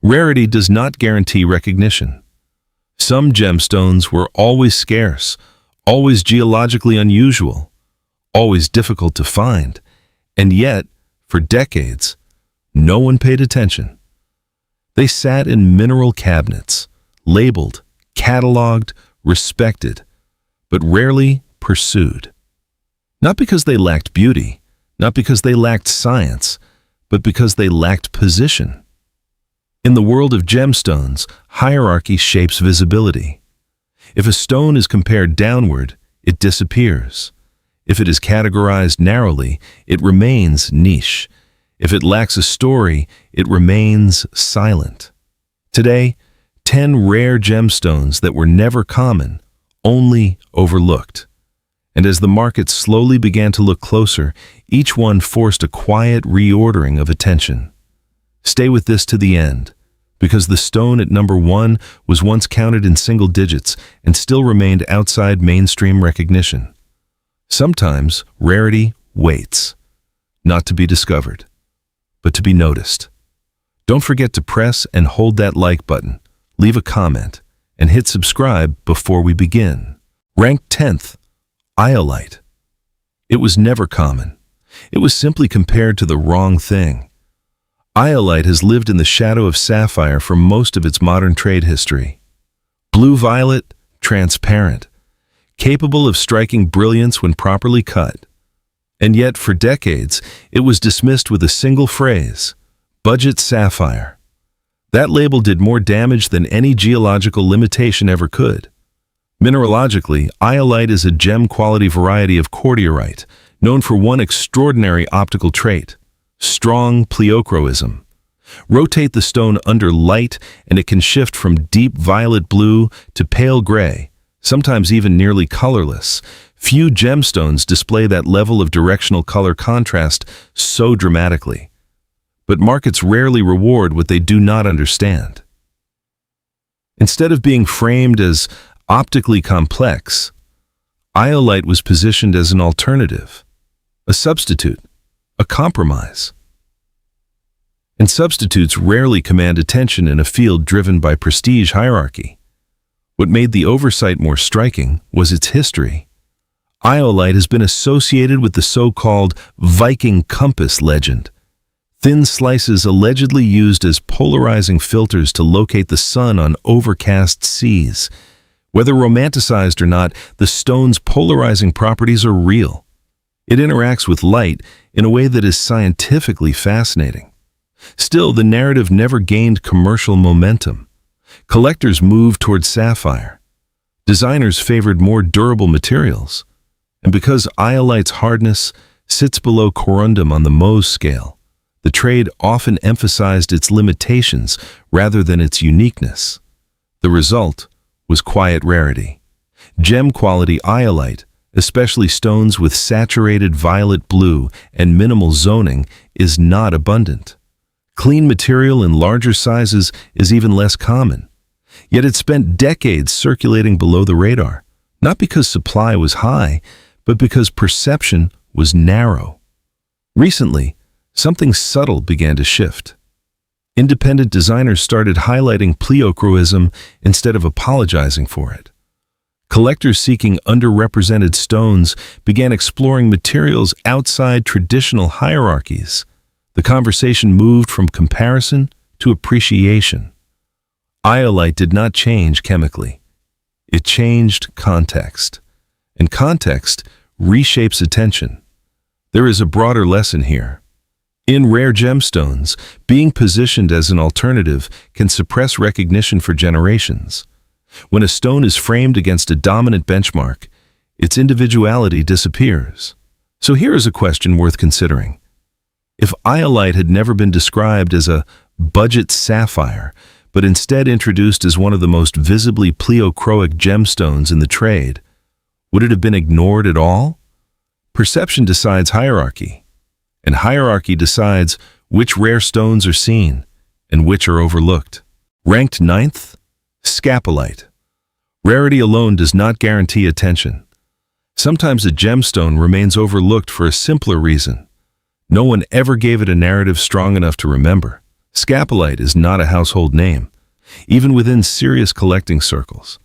Rarity does not guarantee recognition. Some gemstones were always scarce, always geologically unusual, always difficult to find, and yet, for decades, no one paid attention. They sat in mineral cabinets, labeled, cataloged, respected, but rarely pursued. Not because they lacked beauty, not because they lacked science, but because they lacked position. In the world of gemstones, hierarchy shapes visibility. If a stone is compared downward, it disappears. If it is categorized narrowly, it remains niche. If it lacks a story, it remains silent. Today, 10 rare gemstones that were never common, only overlooked. And as the market slowly began to look closer, each one forced a quiet reordering of attention. Stay with this to the end, because the stone at number 1 was once counted in single digits and still remained outside mainstream recognition. Sometimes rarity waits, not to be discovered, but to be noticed. Don't forget to press and hold that like button, leave a comment, and hit subscribe before we begin. Ranked 10th, Iolite. It was never common. It was simply compared to the wrong thing. Iolite has lived in the shadow of sapphire for most of its modern trade history. Blue-violet, transparent, capable of striking brilliance when properly cut. And yet, for decades, it was dismissed with a single phrase, budget sapphire. That label did more damage than any geological limitation ever could. Mineralogically, Iolite is a gem-quality variety of Grandidierite, known for one extraordinary optical trait, strong pleochroism. Rotate the stone under light and it can shift from deep violet blue to pale gray, sometimes even nearly colorless. Few gemstones display that level of directional color contrast so dramatically. But markets rarely reward what they do not understand. Instead of being framed as optically complex, Iolite was positioned as an alternative, a substitute, a compromise. And substitutes rarely command attention in a field driven by prestige hierarchy. What made the oversight more striking was its history. Iolite has been associated with the so-called Viking compass legend, thin slices allegedly used as polarizing filters to locate the sun on overcast seas. Whether romanticized or not, the stone's polarizing properties are real. It interacts with light in a way that is scientifically fascinating. Still, the narrative never gained commercial momentum. Collectors moved toward sapphire. Designers favored more durable materials. And because Iolite's hardness sits below corundum on the Mohs scale, the trade often emphasized its limitations rather than its uniqueness. The result was quiet rarity. Gem-quality Iolite, especially stones with saturated violet blue and minimal zoning, is not abundant. Clean material in larger sizes is even less common. Yet it spent decades circulating below the radar, not because supply was high, but because perception was narrow. Recently, something subtle began to shift. Independent designers started highlighting pleochroism instead of apologizing for it. Collectors seeking underrepresented stones began exploring materials outside traditional hierarchies. The conversation moved from comparison to appreciation. Iolite did not change chemically. It changed context. And context reshapes attention. There is a broader lesson here. In rare gemstones, being positioned as an alternative can suppress recognition for generations. When a stone is framed against a dominant benchmark, its individuality disappears. So here is a question worth considering. If Iolite had never been described as a budget sapphire, but instead introduced as one of the most visibly pleochroic gemstones in the trade, would it have been ignored at all? Perception decides hierarchy, and hierarchy decides which rare stones are seen and which are overlooked. Ranked 9th, Scapolite. Rarity alone does not guarantee attention. Sometimes a gemstone remains overlooked for a simpler reason. No one ever gave it a narrative strong enough to remember. Scapolite is not a household name, even within serious collecting circles.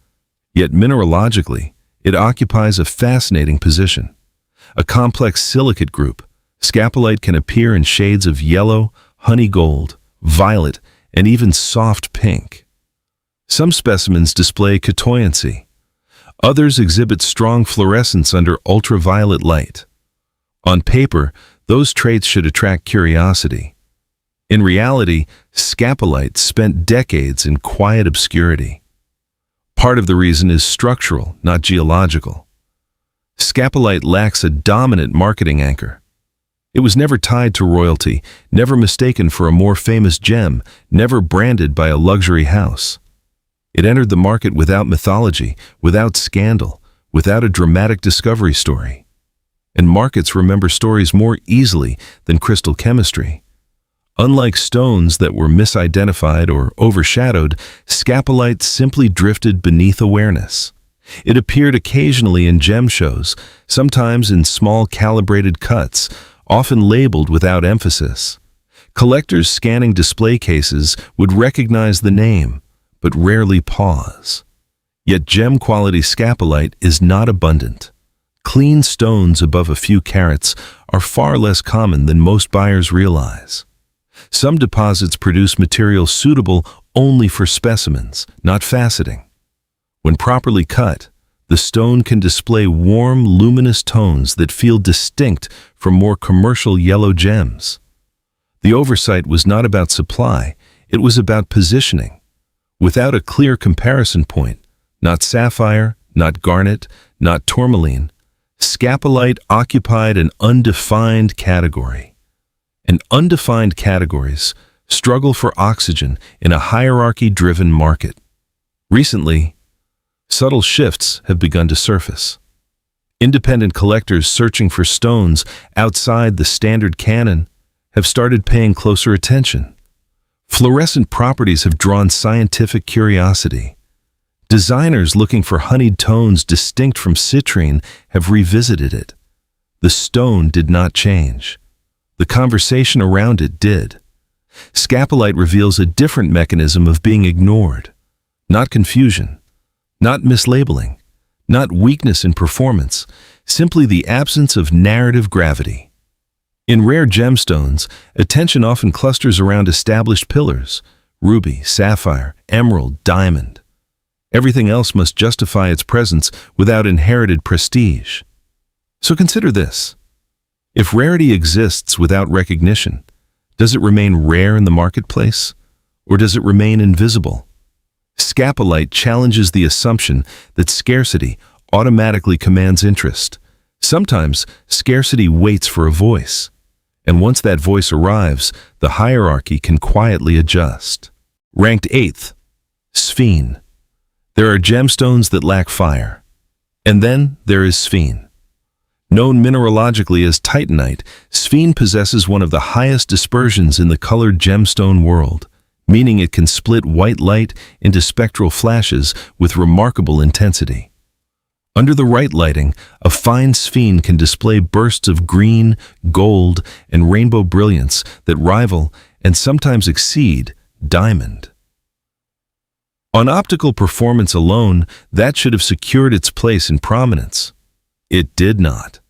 Yet mineralogically, it occupies a fascinating position. A complex silicate group, Scapolite can appear in shades of yellow, honey gold, violet, and even soft pink. Some specimens display chatoyancy. Others exhibit strong fluorescence under ultraviolet light. On paper, those traits should attract curiosity. In reality, Scapolite spent decades in quiet obscurity. Part of the reason is structural, not geological. Scapolite lacks a dominant marketing anchor. It was never tied to royalty, never mistaken for a more famous gem, never branded by a luxury house. It entered the market without mythology, without scandal, without a dramatic discovery story. And markets remember stories more easily than crystal chemistry. Unlike stones that were misidentified or overshadowed, Scapolite simply drifted beneath awareness. It appeared occasionally in gem shows, sometimes in small calibrated cuts, often labeled without emphasis. Collectors scanning display cases would recognize the name, but rarely pause. Yet gem-quality Scapolite is not abundant. Clean stones above a few carats are far less common than most buyers realize. Some deposits produce material suitable only for specimens, not faceting. When properly cut, the stone can display warm, luminous tones that feel distinct from more commercial yellow gems. The oversight was not about supply, it was about positioning. Without a clear comparison point, not sapphire, not garnet, not tourmaline, Scapolite occupied an undefined category. And undefined categories struggle for oxygen in a hierarchy-driven market. Recently, subtle shifts have begun to surface. Independent collectors searching for stones outside the standard canon have started paying closer attention. Fluorescent properties have drawn scientific curiosity. Designers looking for honeyed tones distinct from citrine have revisited it. The stone did not change. The conversation around it did. Scapolite reveals a different mechanism of being ignored. Not confusion, not mislabeling, not weakness in performance, simply the absence of narrative gravity. In rare gemstones, attention often clusters around established pillars: ruby, sapphire, emerald, diamond. Everything else must justify its presence without inherited prestige. So consider this. If rarity exists without recognition, does it remain rare in the marketplace, or does it remain invisible? Scapolite challenges the assumption that scarcity automatically commands interest. Sometimes scarcity waits for a voice, and once that voice arrives, the hierarchy can quietly adjust. Ranked 8th, Sphene. There are gemstones that lack fire. And then there is Sphene. Known mineralogically as titanite, Sphene possesses one of the highest dispersions in the colored gemstone world, meaning it can split white light into spectral flashes with remarkable intensity. Under the right lighting, a fine Sphene can display bursts of green, gold, and rainbow brilliance that rival, and sometimes exceed, diamond. On optical performance alone, that should have secured its place in prominence. It did not.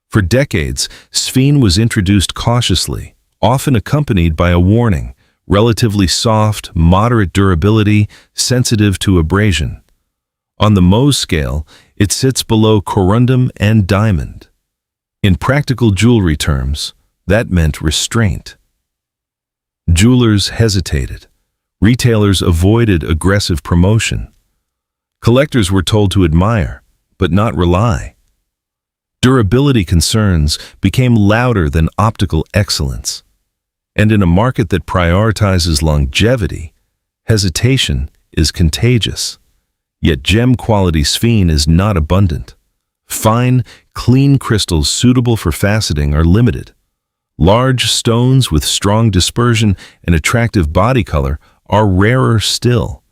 For decades, Sphene was introduced cautiously, often accompanied by a warning: relatively soft, moderate durability, sensitive to abrasion. On the Mohs scale, it sits below corundum and diamond. In practical jewelry terms, that meant restraint. Jewelers hesitated. Retailers avoided aggressive promotion. Collectors were told to admire, but not rely. Durability concerns became louder than optical excellence. And in a market that prioritizes longevity, hesitation is contagious. Yet gem-quality Sphene is not abundant. Fine, clean crystals suitable for faceting are limited. Large stones with strong dispersion and attractive body color are rarer still.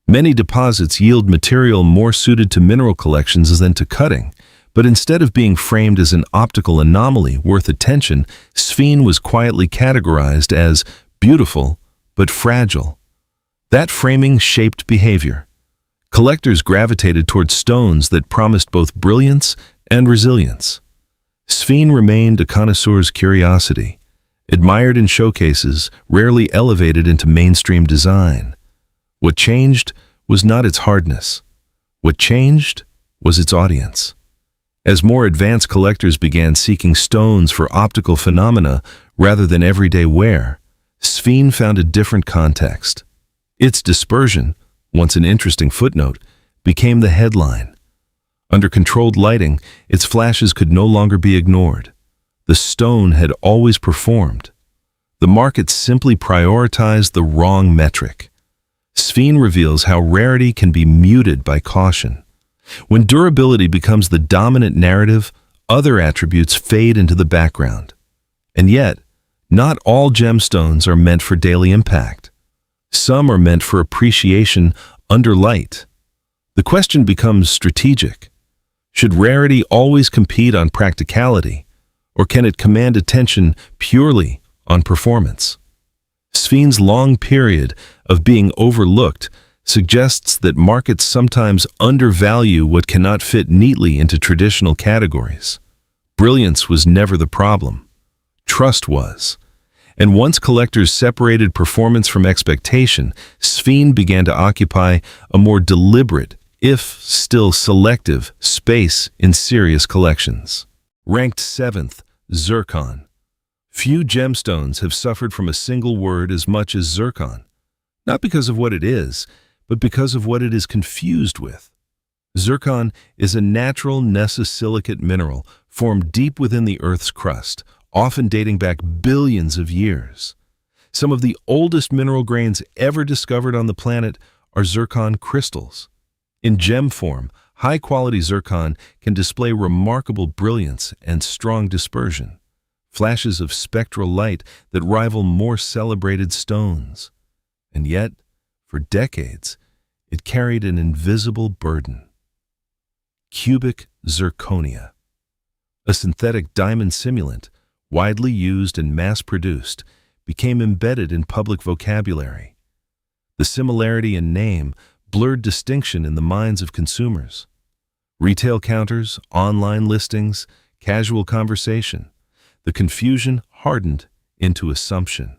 Many deposits yield material more suited to mineral collections than to cutting, but instead of being framed as an optical anomaly worth attention, Sphene was quietly categorized as beautiful but fragile. That framing shaped behavior. Collectors gravitated toward stones that promised both brilliance and resilience. Sphene remained a connoisseur's curiosity, admired in showcases, rarely elevated into mainstream design. What changed was not its hardness. What changed was its audience. As more advanced collectors began seeking stones for optical phenomena rather than everyday wear, Sphene found a different context. Its dispersion, once an interesting footnote, became the headline. Under controlled lighting, its flashes could no longer be ignored. The stone had always performed. The market simply prioritized the wrong metric. Sphene reveals how rarity can be muted by caution. When durability becomes the dominant narrative, other attributes fade into the background. And yet, not all gemstones are meant for daily impact. Some are meant for appreciation under light. The question becomes strategic. Should rarity always compete on practicality, or can it command attention purely on performance? Sphene's long period of being overlooked suggests that markets sometimes undervalue what cannot fit neatly into traditional categories. Brilliance was never the problem. Trust was. And once collectors separated performance from expectation, Sphene began to occupy a more deliberate, if still selective, space in serious collections. Ranked 7th, Zircon. Few gemstones have suffered from a single word as much as zircon, not because of what it is, but because of what it is confused with. Zircon is a natural nesosilicate mineral formed deep within the Earth's crust, often dating back billions of years. Some of the oldest mineral grains ever discovered on the planet are zircon crystals. In gem form, high-quality zircon can display remarkable brilliance and strong dispersion, flashes of spectral light that rival more celebrated stones. And yet, for decades, it carried an invisible burden. Cubic zirconia, a synthetic diamond simulant, widely used and mass-produced, became embedded in public vocabulary. The similarity in name blurred distinction in the minds of consumers. Retail counters, online listings, casual conversation. The confusion hardened into assumption.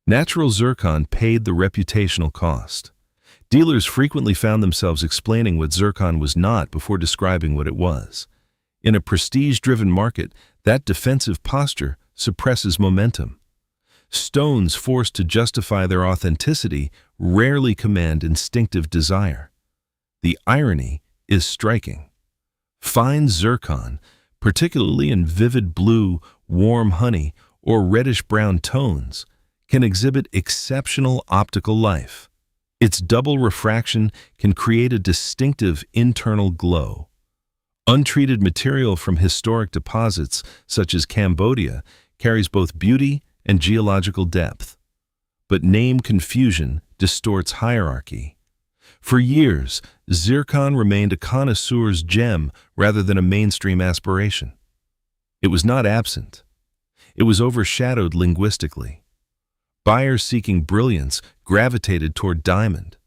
Natural zircon paid the reputational cost. Dealers frequently found themselves explaining what zircon was not before describing what it was. In a prestige-driven market, that defensive posture suppresses momentum. Stones forced to justify their authenticity rarely command instinctive desire. The irony is striking. Fine zircon, particularly in vivid blue, warm honey, or reddish-brown tones, can exhibit exceptional optical life. Its double refraction can create a distinctive internal glow. Untreated material from historic deposits, such as Cambodia, carries both beauty and geological depth. But name confusion distorts hierarchy. For years, zircon remained a connoisseur's gem rather than a mainstream aspiration. It was not absent. It was overshadowed linguistically. Buyers seeking brilliance gravitated toward diamond.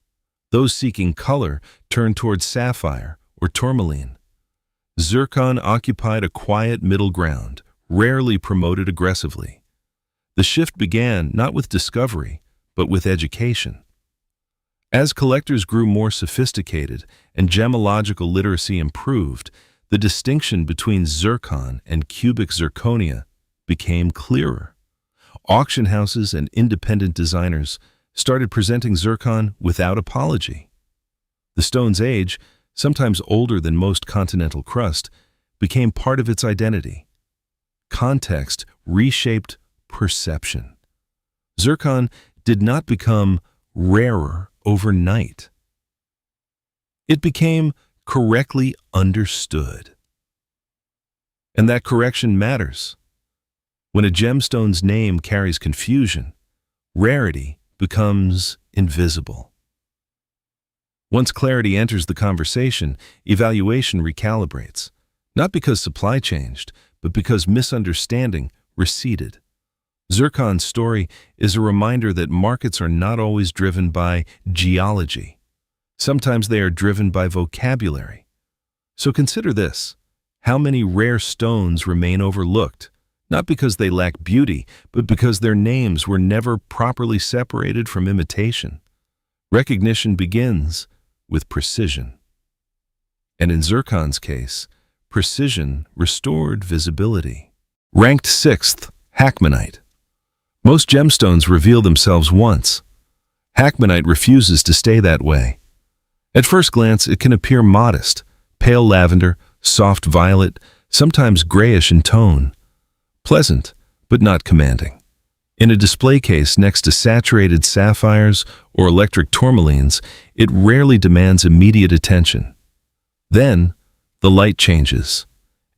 Those seeking color turned toward sapphire or tourmaline. Zircon occupied a quiet middle ground, rarely promoted aggressively. The shift began not with discovery, but with education. As collectors grew more sophisticated and gemological literacy improved, the distinction between zircon and cubic zirconia became clearer. Auction houses and independent designers started presenting zircon without apology. The stone's age, sometimes older than most continental crust, became part of its identity. Context reshaped perception. Zircon did not become rarer overnight. It became correctly understood. And that correction matters. When a gemstone's name carries confusion, rarity becomes invisible. Once clarity enters the conversation, evaluation recalibrates, not because supply changed, but because misunderstanding receded. Zircon's story is a reminder that markets are not always driven by geology. Sometimes they are driven by vocabulary. So consider this: how many rare stones remain overlooked, not because they lack beauty, but because their names were never properly separated from imitation. Recognition begins with precision. And in Zircon's case, precision restored visibility. Ranked 6th, Hackmanite. Most gemstones reveal themselves once. Hackmanite refuses to stay that way. At first glance, it can appear modest, pale lavender, soft violet, sometimes grayish in tone. Pleasant, but not commanding. In a display case next to saturated sapphires or electric tourmalines, it rarely demands immediate attention. Then, the light changes.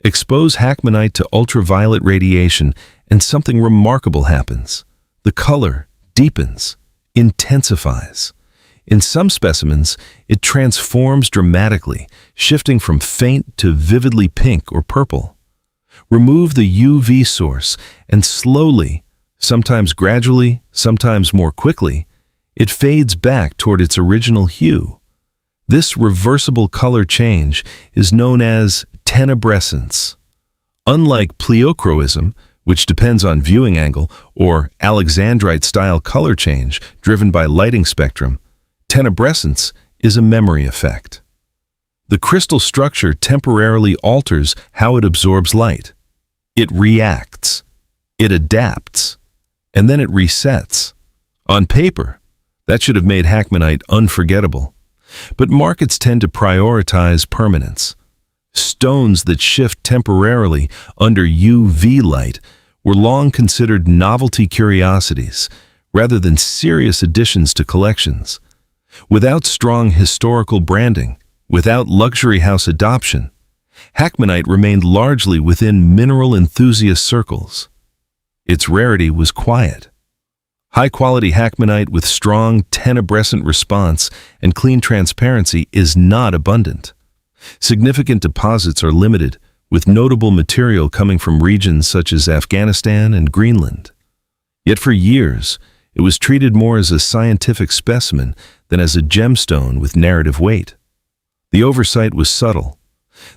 Expose Hackmanite to ultraviolet radiation and something remarkable happens. The color deepens, intensifies. In some specimens, it transforms dramatically, shifting from faint to vividly pink or purple. Remove the UV source, and slowly, sometimes gradually, sometimes more quickly, it fades back toward its original hue. This reversible color change is known as tenebrescence. Unlike pleochroism, which depends on viewing angle, or Alexandrite-style color change driven by lighting spectrum, tenebrescence is a memory effect. The crystal structure temporarily alters how it absorbs light. It reacts, it adapts, and then it resets. On paper, that should have made Hackmanite unforgettable. But markets tend to prioritize permanence. Stones that shift temporarily under UV light were long considered novelty curiosities rather than serious additions to collections. Without strong historical branding, without luxury house adoption, Hackmanite remained largely within mineral enthusiast circles. Its rarity was quiet. High-quality Hackmanite with strong tenebrescent response and clean transparency is not abundant. Significant deposits are limited, with notable material coming from regions such as Afghanistan and Greenland. Yet for years, it was treated more as a scientific specimen than as a gemstone with narrative weight. The oversight was subtle.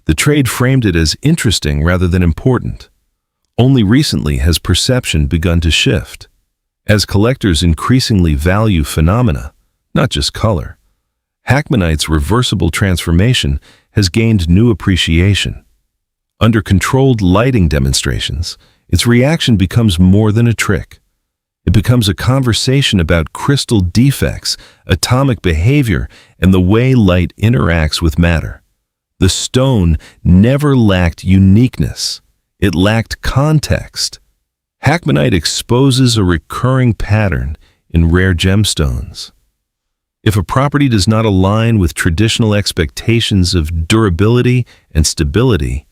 The trade framed it as interesting rather than important. Only recently has perception begun to shift. As collectors increasingly value phenomena, not just color, Hackmanite's reversible transformation has gained new appreciation. Under controlled lighting demonstrations, its reaction becomes more than a trick. It becomes a conversation about crystal defects, atomic behavior, and the way light interacts with matter. The stone never lacked uniqueness. It lacked context. Hackmanite exposes a recurring pattern in rare gemstones. If a property does not align with traditional expectations of durability and stability,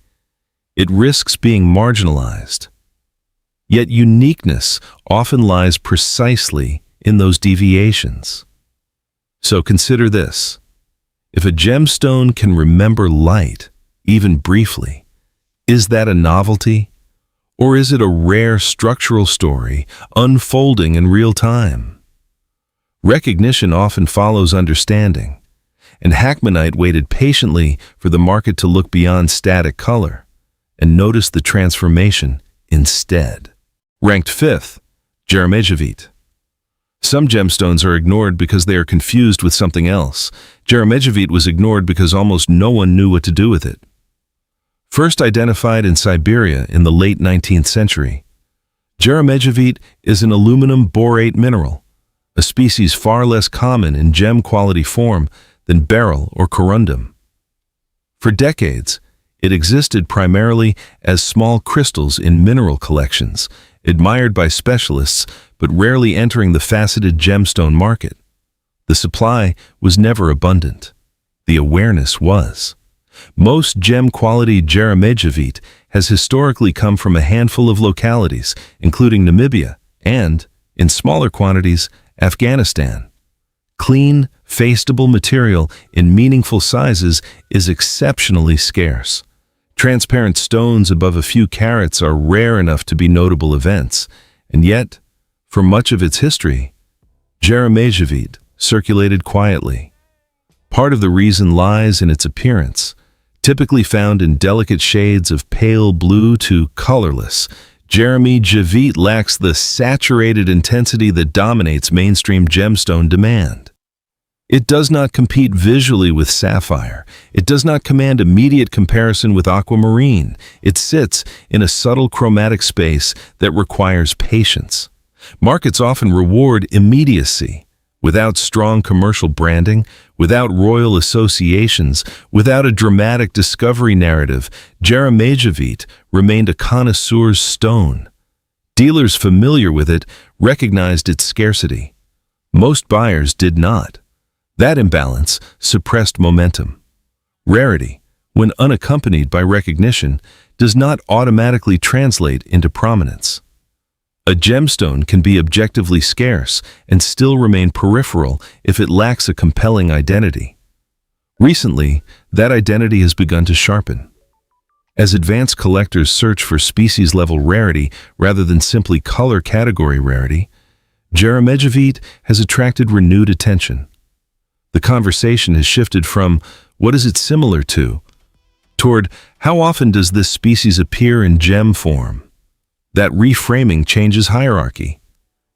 it risks being marginalized. Yet uniqueness often lies precisely in those deviations. So consider this: if a gemstone can remember light, even briefly, is that a novelty? Or is it a rare structural story unfolding in real time? Recognition often follows understanding, and Hackmanite waited patiently for the market to look beyond static color and notice the transformation instead. Ranked 5th, Jeremejevite. Some gemstones are ignored because they are confused with something else. Jeremejevite was ignored because almost no one knew what to do with it. First identified in Siberia in the late 19th century, Jeremejevite is an aluminum borate mineral, a species far less common in gem-quality form than beryl or corundum. For decades, it existed primarily as small crystals in mineral collections, admired by specialists but rarely entering the faceted gemstone market. The supply was never abundant. The awareness was. Most gem-quality Jeremejevite has historically come from a handful of localities, including Namibia and, in smaller quantities, Afghanistan. Clean, faceable material in meaningful sizes is exceptionally scarce. Transparent stones above a few carats are rare enough to be notable events, And yet, for much of its history, Jeremejevite circulated quietly. Part of the reason lies in its appearance. Typically found in delicate shades of pale blue to colorless, Jeremejevite lacks the saturated intensity that dominates mainstream gemstone demand. It does not compete visually with sapphire. It does not command immediate comparison with aquamarine. It sits in a subtle chromatic space that requires patience. Markets often reward immediacy. Without strong commercial branding, without royal associations, without a dramatic discovery narrative, Jeremejevite remained a connoisseur's stone. Dealers familiar with it recognized its scarcity. Most buyers did not. That imbalance suppressed momentum. Rarity, when unaccompanied by recognition, does not automatically translate into prominence. A gemstone can be objectively scarce and still remain peripheral if it lacks a compelling identity. Recently, that identity has begun to sharpen. As advanced collectors search for species-level rarity rather than simply color category rarity, Jeremejevite has attracted renewed attention. The conversation has shifted from "what is it similar to?" toward "how often does this species appear in gem form?" That reframing changes hierarchy.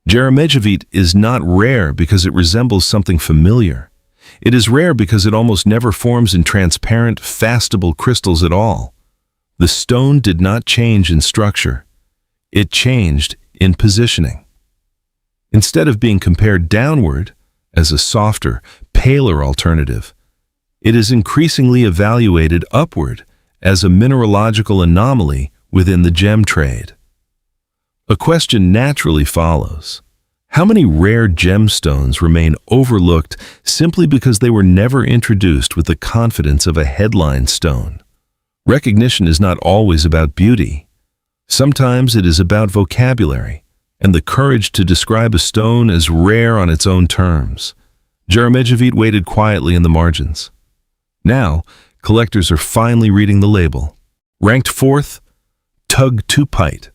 Jeremejevite is not rare because it resembles something familiar. It is rare because it almost never forms in transparent, fastable crystals at all. The stone did not change in structure. It changed in positioning. Instead of being compared downward as a softer, paler alternative, it is increasingly evaluated upward as a mineralogical anomaly within the gem trade. A question naturally follows. How many rare gemstones remain overlooked simply because they were never introduced with the confidence of a headline stone? Recognition is not always about beauty. Sometimes it is about vocabulary and the courage to describe a stone as rare on its own terms. Jeremejevite waited quietly in the margins. Now, collectors are finally reading the label. Ranked fourth, Tugtupite.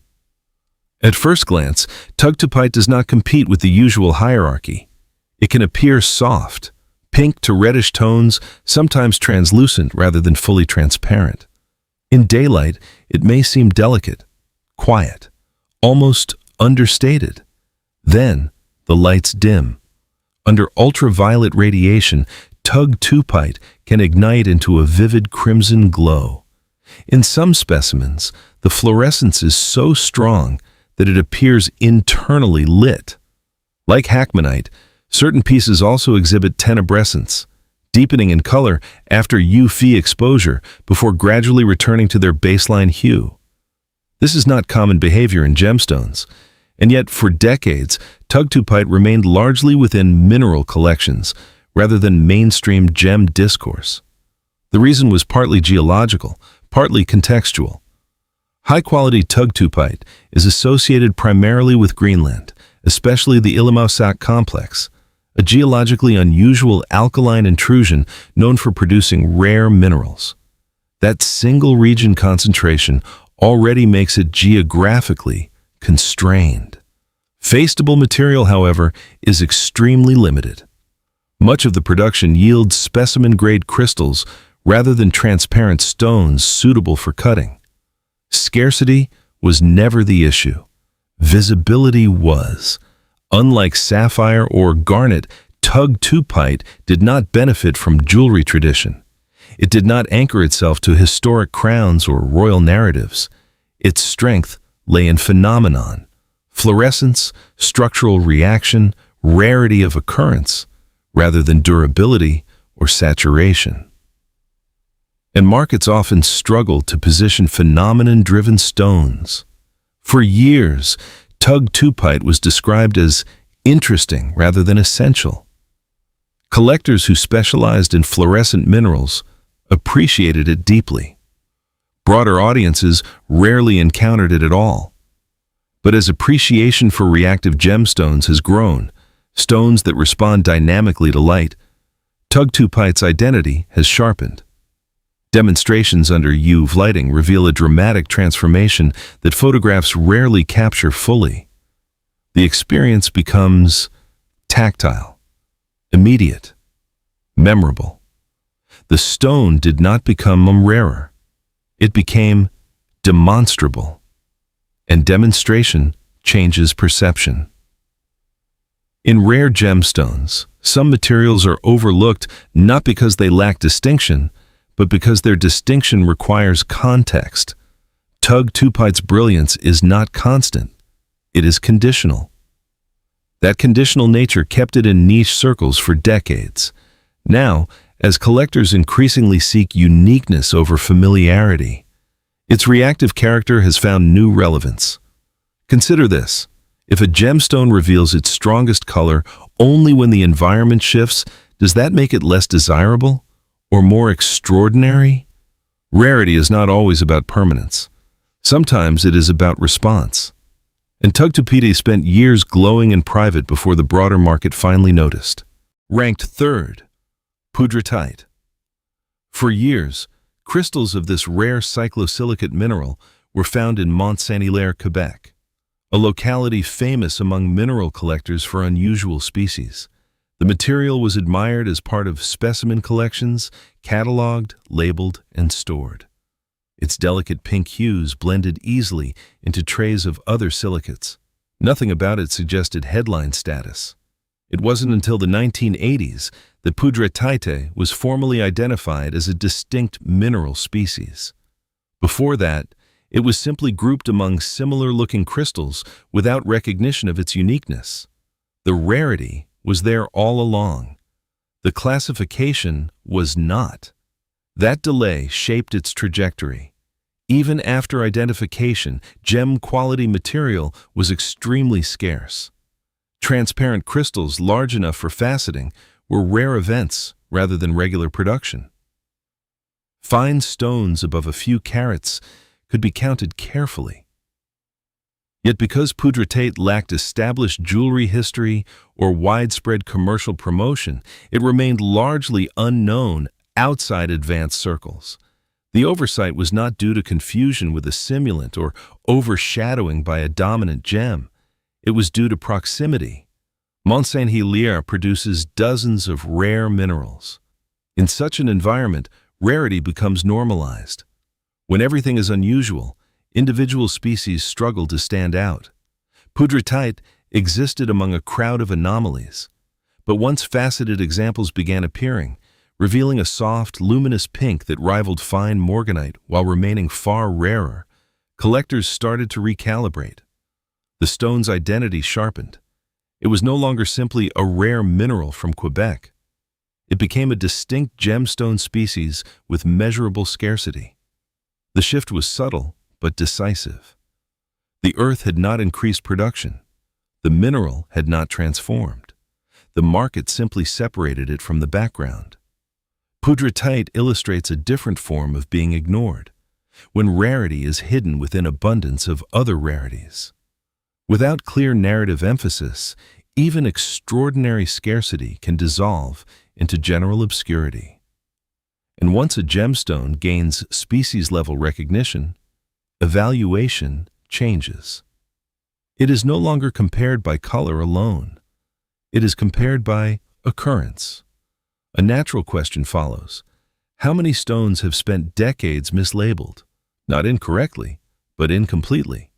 At first glance, Tugtupite does not compete with the usual hierarchy. It can appear soft, pink to reddish tones, sometimes translucent rather than fully transparent. In daylight, it may seem delicate, quiet, almost understated. Then, the lights dim. Under ultraviolet radiation, Tugtupite can ignite into a vivid crimson glow. In some specimens, the fluorescence is so strong that it appears internally lit. Like Hackmanite, certain pieces also exhibit tenebrescence, deepening in color after UV exposure before gradually returning to their baseline hue. This is not common behavior in gemstones, and yet for decades, Tugtupite remained largely within mineral collections rather than mainstream gem discourse. The reason was partly geological, partly contextual. High-quality Tugtupite is associated primarily with Greenland, especially the Iolite complex, a geologically unusual alkaline intrusion known for producing rare minerals. That single region concentration already makes it geographically constrained. Faceable material, however, is extremely limited. Much of the production yields specimen-grade crystals rather than transparent stones suitable for cutting. Scarcity was never the issue. Visibility was. Unlike sapphire or garnet, Tugtupite did not benefit from jewelry tradition. It did not anchor itself to historic crowns or royal narratives. Its strength lay in phenomenon, fluorescence, structural reaction, rarity of occurrence, rather than durability or saturation. And markets often struggle to position phenomenon-driven stones. For years, Tugtupite was described as interesting rather than essential. Collectors who specialized in fluorescent minerals appreciated it deeply. Broader audiences rarely encountered it at all. But as appreciation for reactive gemstones has grown, stones that respond dynamically to light, Tugtupite's identity has sharpened. Demonstrations under UV lighting reveal a dramatic transformation that photographs rarely capture fully. The experience becomes tactile, immediate, memorable. The stone did not become rarer. It became demonstrable. And demonstration changes perception. In rare gemstones, some materials are overlooked not because they lack distinction, but because their distinction requires context. Tugtupite's brilliance is not constant. It is conditional. That conditional nature kept it in niche circles for decades. Now, as collectors increasingly seek uniqueness over familiarity, its reactive character has found new relevance. Consider this. If a gemstone reveals its strongest color only when the environment shifts, does that make it less desirable or more extraordinary? Rarity is not always about permanence. Sometimes it is about response. And Tugtupite spent years glowing in private before the broader market finally noticed. Ranked third, Poudretteite. For years, crystals of this rare cyclosilicate mineral were found in Mont-Saint-Hilaire, Quebec, a locality famous among mineral collectors for unusual species. The material was admired as part of specimen collections, cataloged, labeled, and stored. Its delicate pink hues blended easily into trays of other silicates. Nothing about it suggested headline status. It wasn't until the 1980s that Poudretteite was formally identified as a distinct mineral species. Before that, it was simply grouped among similar-looking crystals without recognition of its uniqueness. The rarity was there all along. The classification was not. That delay shaped its trajectory. Even after identification, gem-quality material was extremely scarce. Transparent crystals large enough for faceting were rare events rather than regular production. Fine stones above a few carats could be counted carefully. Yet because Poudretteite lacked established jewelry history or widespread commercial promotion, it remained largely unknown outside advanced circles. The oversight was not due to confusion with a simulant or overshadowing by a dominant gem. It was due to proximity. Mont-Saint-Hilaire produces dozens of rare minerals. In such an environment, rarity becomes normalized. When everything is unusual, individual species struggle to stand out. Poudretteite existed among a crowd of anomalies. But once faceted examples began appearing, revealing a soft, luminous pink that rivaled fine morganite while remaining far rarer, collectors started to recalibrate. The stone's identity sharpened. It was no longer simply a rare mineral from Quebec. It became a distinct gemstone species with measurable scarcity. The shift was subtle but decisive. The earth had not increased production. The mineral had not transformed. The market simply separated it from the background. Poudretteite illustrates a different form of being ignored, when rarity is hidden within abundance of other rarities. Without clear narrative emphasis, even extraordinary scarcity can dissolve into general obscurity. And once a gemstone gains species-level recognition, evaluation changes. It is no longer compared by color alone. It is compared by occurrence. A natural question follows. How many stones have spent decades mislabeled? Not incorrectly, but incompletely.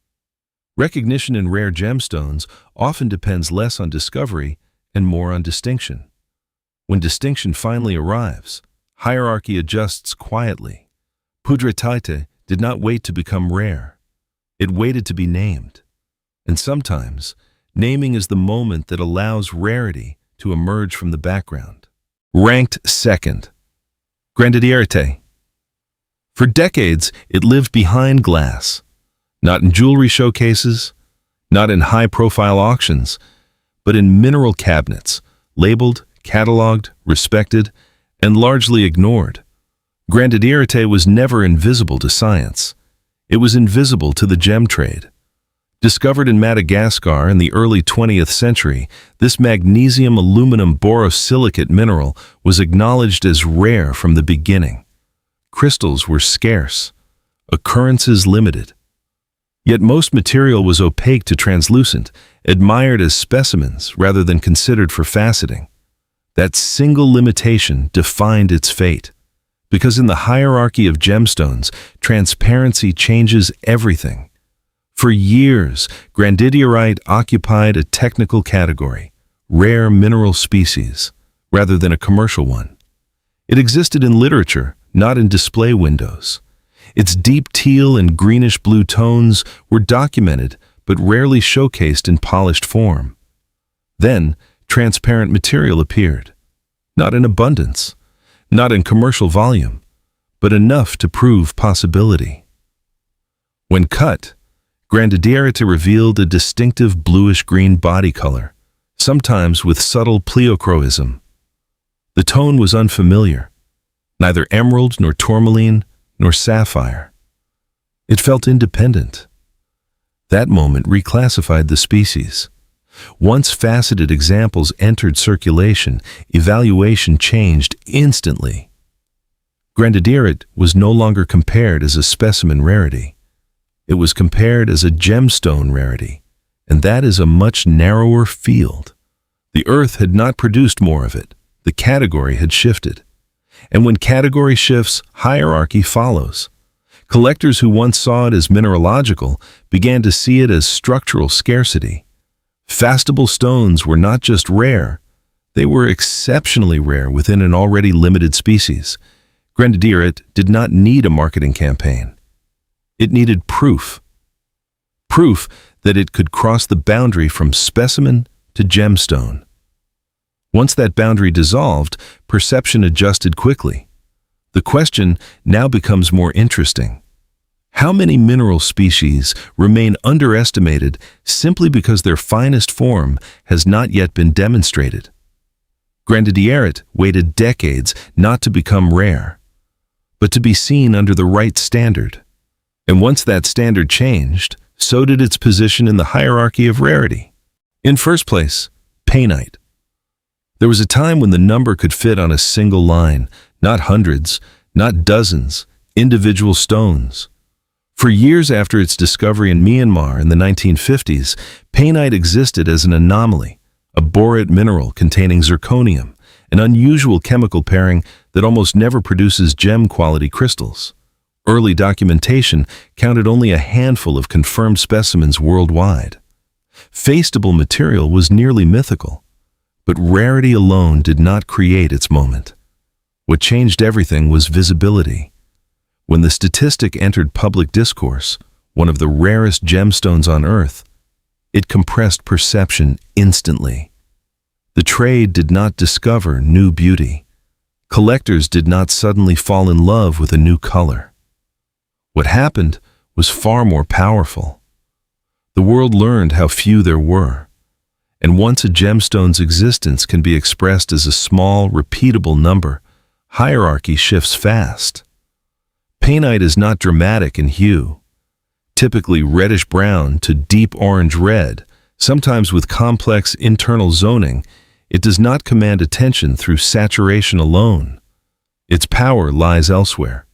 Recognition in rare gemstones often depends less on discovery and more on distinction. When distinction finally arrives, hierarchy adjusts quietly. Poudretteite did not wait to become rare. It waited to be named. And sometimes, naming is the moment that allows rarity to emerge from the background. Ranked second, Grandidierite. For decades, it lived behind glass, not in jewelry showcases, not in high-profile auctions, but in mineral cabinets, labeled, cataloged, respected, and largely ignored. Grandidierite was never invisible to science. It was invisible to the gem trade. Discovered in Madagascar in the early 20th century, this magnesium-aluminum borosilicate mineral was acknowledged as rare from the beginning. Crystals were scarce, occurrences limited. Yet most material was opaque to translucent, admired as specimens rather than considered for faceting. That single limitation defined its fate, because in the hierarchy of gemstones, transparency changes everything. For years, Grandidierite occupied a technical category, rare mineral species, rather than a commercial one. It existed in literature, not in display windows. Its deep teal and greenish-blue tones were documented but rarely showcased in polished form. Then, transparent material appeared, not in abundance, not in commercial volume, but enough to prove possibility. When cut, Grandidierite revealed a distinctive bluish-green body color, sometimes with subtle pleochroism. The tone was unfamiliar, neither emerald nor tourmaline nor sapphire. It felt independent. That moment reclassified the species. Once faceted examples entered circulation, evaluation changed instantly. Grandidierite was no longer compared as a specimen rarity. It was compared as a gemstone rarity, and that is a much narrower field. The Earth had not produced more of it. The category had shifted. And when category shifts, hierarchy follows. Collectors who once saw it as mineralogical began to see it as structural scarcity. Fastable stones were not just rare, they were exceptionally rare within an already limited species. Grandidierite did not need a marketing campaign. It needed proof. Proof that it could cross the boundary from specimen to gemstone. Once that boundary dissolved, perception adjusted quickly. The question now becomes more interesting. How many mineral species remain underestimated simply because their finest form has not yet been demonstrated? Grandidierite waited decades not to become rare, but to be seen under the right standard. And once that standard changed, so did its position in the hierarchy of rarity. In first place, Painite. There was a time when the number could fit on a single line, not hundreds, not dozens, individual stones. For years after its discovery in Myanmar in the 1950s, Painite existed as an anomaly, a borate mineral containing zirconium, an unusual chemical pairing that almost never produces gem-quality crystals. Early documentation counted only a handful of confirmed specimens worldwide. Faceable material was nearly mythical. But rarity alone did not create its moment. What changed everything was visibility. When the statistic entered public discourse, one of the rarest gemstones on Earth, it compressed perception instantly. The trade did not discover new beauty. Collectors did not suddenly fall in love with a new color. What happened was far more powerful. The world learned how few there were. And once a gemstone's existence can be expressed as a small, repeatable number, hierarchy shifts fast. Painite is not dramatic in hue. Typically reddish-brown to deep orange-red, sometimes with complex internal zoning, it does not command attention through saturation alone. Its power lies elsewhere,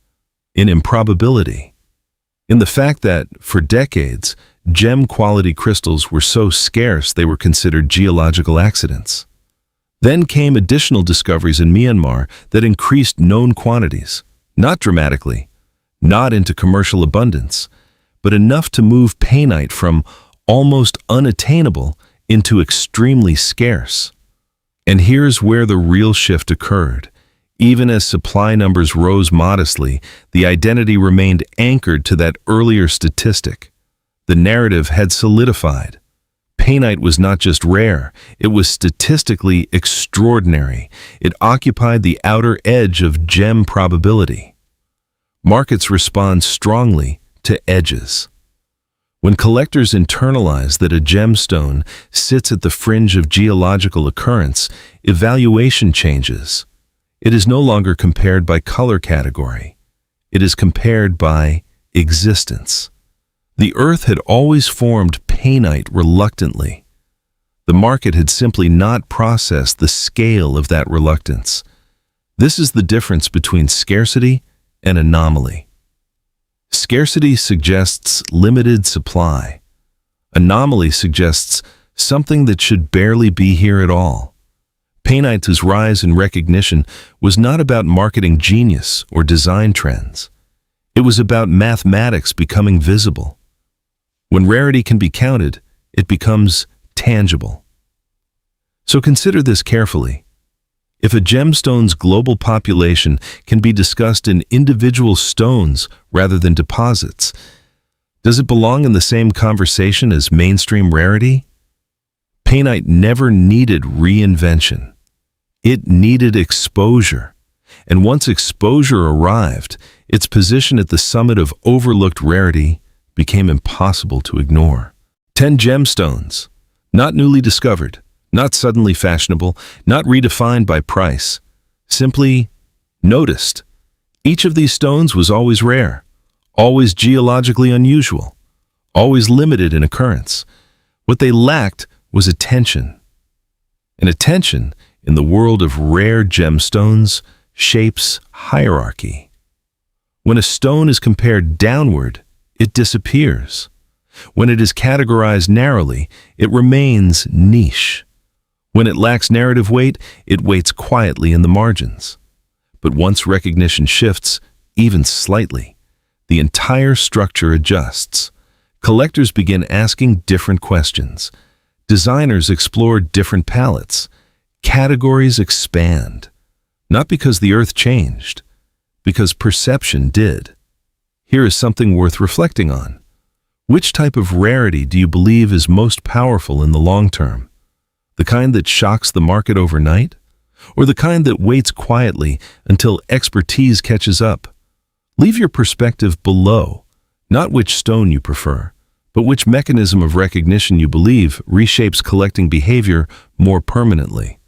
in improbability. In the fact that, for decades, gem-quality crystals were so scarce they were considered geological accidents. Then came additional discoveries in Myanmar that increased known quantities, not dramatically, not into commercial abundance, but enough to move Painite from almost unattainable into extremely scarce. And here's where the real shift occurred. Even as supply numbers rose modestly, the identity remained anchored to that earlier statistic. The narrative had solidified. Painite was not just rare, it was statistically extraordinary. It occupied the outer edge of gem probability. Markets respond strongly to edges. When collectors internalize that a gemstone sits at the fringe of geological occurrence, evaluation changes. It is no longer compared by color category. It is compared by existence. The Earth had always formed Painite reluctantly. The market had simply not processed the scale of that reluctance. This is the difference between scarcity and anomaly. Scarcity suggests limited supply. Anomaly suggests something that should barely be here at all. Painite's rise in recognition was not about marketing genius or design trends. It was about mathematics becoming visible. When rarity can be counted, it becomes tangible. So consider this carefully. If a gemstone's global population can be discussed in individual stones rather than deposits, does it belong in the same conversation as mainstream rarity? Painite never needed reinvention. It needed exposure. And once exposure arrived, its position at the summit of overlooked rarity became impossible to ignore. 10 gemstones, not newly discovered, not suddenly fashionable, not redefined by price, simply noticed. Each of these stones was always rare, always geologically unusual, always limited in occurrence. What they lacked was attention. And attention, in the world of rare gemstones, shapes hierarchy. When a stone is compared downward, it disappears. When it is categorized narrowly, it remains niche. When it lacks narrative weight, it waits quietly in the margins. But once recognition shifts, even slightly, the entire structure adjusts. Collectors begin asking different questions. Designers explore different palettes. Categories expand. Not because the earth changed, because perception did. Here is something worth reflecting on. Which type of rarity do you believe is most powerful in the long term? The kind that shocks the market overnight? Or the kind that waits quietly until expertise catches up? Leave your perspective below, not which stone you prefer, but which mechanism of recognition you believe reshapes collecting behavior more permanently.